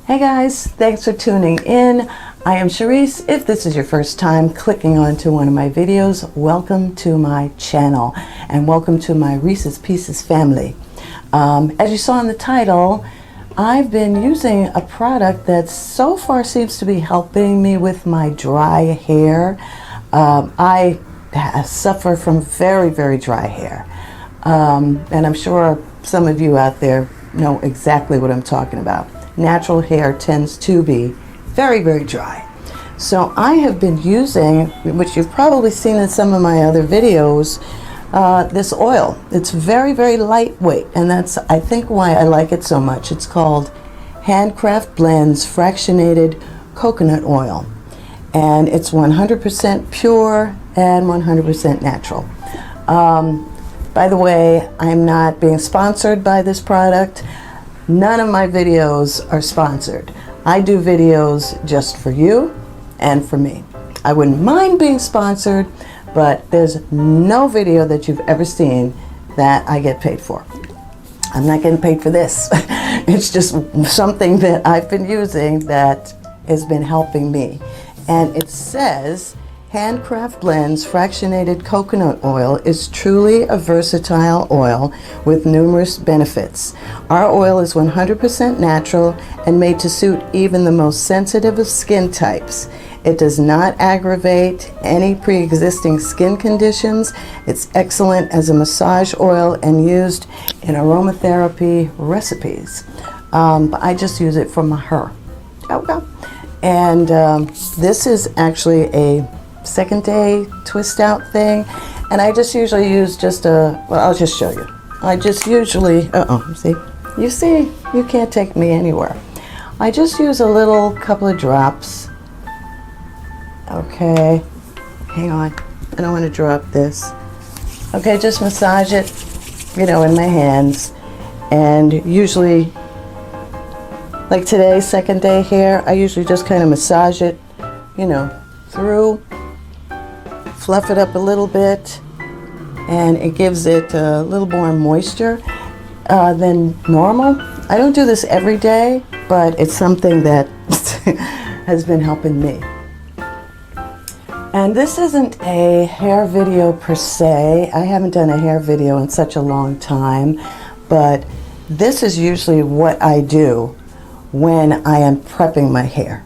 Hey guys, thanks for tuning in. I am Cherise. If this is your first time clicking onto one of my videos, welcome to my channel and welcome to my Reese's Pieces family. As you saw in the title, I've been using a product that so far seems to be helping me with my dry hair. I suffer from very, very dry hair. And I'm sure some of you out there know exactly what I'm talking about. Natural hair tends to be very, very dry. So I have been using, which you've probably seen in some of my other videos, this oil. It's very, very lightweight, and that's, I think, why I like it so much. It's called Handcraft Blends Fractionated Coconut Oil, and it's 100% pure and 100% natural. By the way, I'm not being sponsored by this product. None of my videos are sponsored. I do videos just for you and for me. I wouldn't mind being sponsored, but there's no video that you've ever seen that I get paid for. I'm not getting paid for this. It's just something that I've been using that has been helping me. And it says, Handcraft Blends Fractionated Coconut Oil is truly a versatile oil with numerous benefits. Our oil is 100% natural and made to suit even the most sensitive of skin types. It does not aggravate any pre-existing skin conditions. It's excellent as a massage oil and used in aromatherapy recipes. But I just use it for my hair. Okay. And this is actually a second day twist out thing, and I just usually use just I'll just show you. I just usually, see, you can't take me anywhere. I just use a little couple of drops. Okay, hang on, I don't want to drop this. Okay, just massage it, in my hands, and usually, like today, second day hair, I usually just kind of massage it, through, fluff it up a little bit, and it gives it a little more moisture than normal. I don't do this every day, but it's something that has been helping me. And this isn't a hair video per se. I haven't done a hair video in such a long time, but this is usually what I do when I am prepping my hair.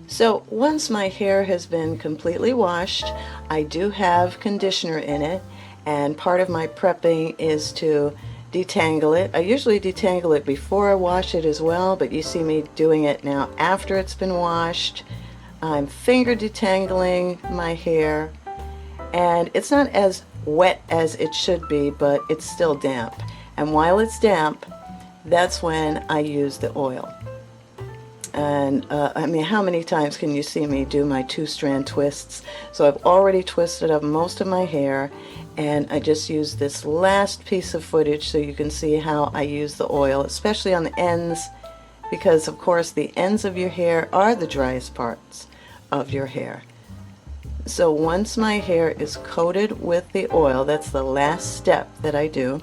So once my hair has been completely washed, I do have conditioner in it, and part of my prepping is to detangle it. I usually detangle it before I wash it as well, but you see me doing it now after it's been washed. I'm finger detangling my hair, and it's not as wet as it should be, but it's still damp. And while it's damp, that's when I use the oil. And how many times can you see me do my 2-strand twists? So I've already twisted up most of my hair, and I just use this last piece of footage so you can see how I use the oil, especially on the ends, because of course the ends of your hair are the driest parts of your hair. So once my hair is coated with the oil, that's the last step that I do,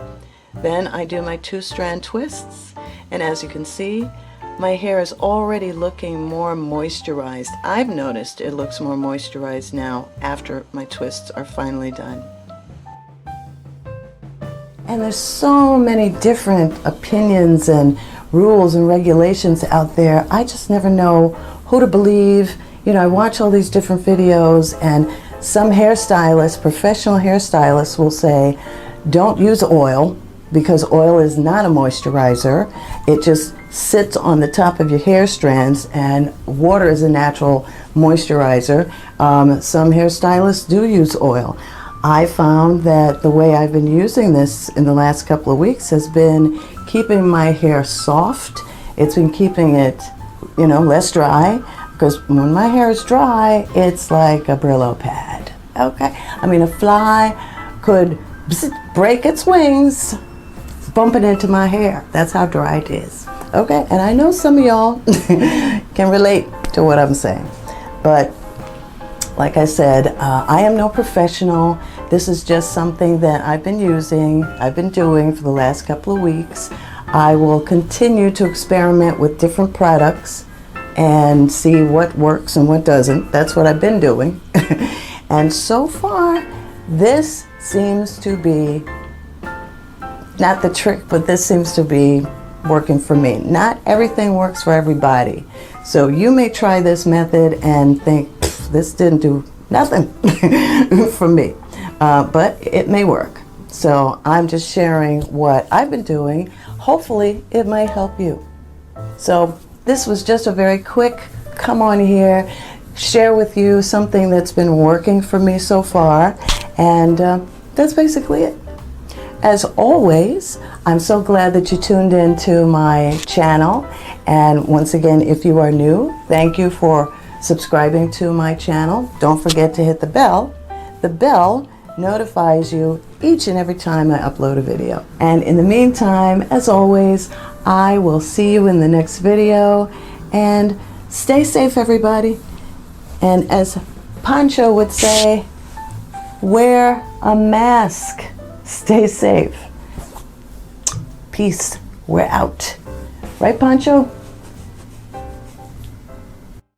then I do my 2-strand twists, and as you can see, my hair is already looking more moisturized. I've noticed it looks more moisturized now after my twists are finally done. And there's so many different opinions and rules and regulations out there. I just never know who to believe. I watch all these different videos, and some hairstylists, professional hairstylists, will say, don't use oil because oil is not a moisturizer. It just sits on the top of your hair strands, and water is a natural moisturizer. Some hairstylists do use oil. I found that the way I've been using this in the last couple of weeks has been keeping my hair soft. It's been keeping it, less dry, because when my hair is dry, it's like a Brillo pad. Okay? A fly could break its wings bumping into my hair. That's how dry it is. Okay, and I know some of y'all can relate to what I'm saying, but like I said, I am no professional. This is just something that I've been doing for the last couple of weeks. I will continue to experiment with different products and see what works and what doesn't. That's what I've been doing. And so far, this seems to be, not the trick, but this seems to be working for me. Not everything works for everybody. So you may try this method and think, this didn't do nothing for me. But it may work. So I'm just sharing what I've been doing. Hopefully it might help you. So this was just a very quick come on here, share with you something that's been working for me so far. And that's basically it. As always, I'm so glad that you tuned into my channel. And once again, if you are new, thank you for subscribing to my channel. Don't forget to hit the bell. The bell notifies you each and every time I upload a video. And in the meantime, as always, I will see you in the next video. And stay safe, everybody. And as Pancho would say, wear a mask. Stay safe. Peace. We're out. Right, Pancho?